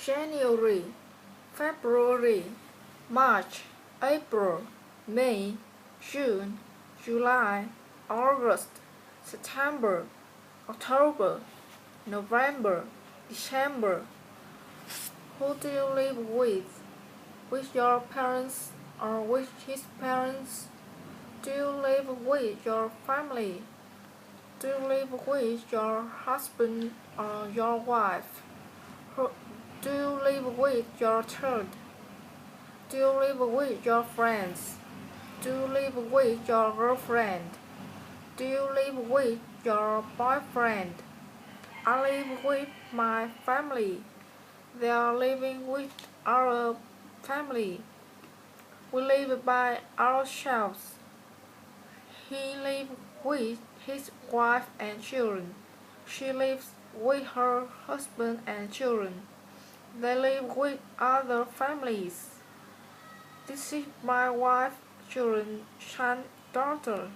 January, February, March, April, May, June, July, August, September, October, November, December. Who do you live with? With your parents or with his parents? Do you live with your family? Do you live with your husband or your wife? Do you live with your child? Do you live with your friends? Do you live with your girlfriend? Do you live with your boyfriend? I live with my family. They are living with our family. We live by ourselves. He lives with his wife and children. She lives with her husband and children. They live with other families. This is my wife, children, son, daughter.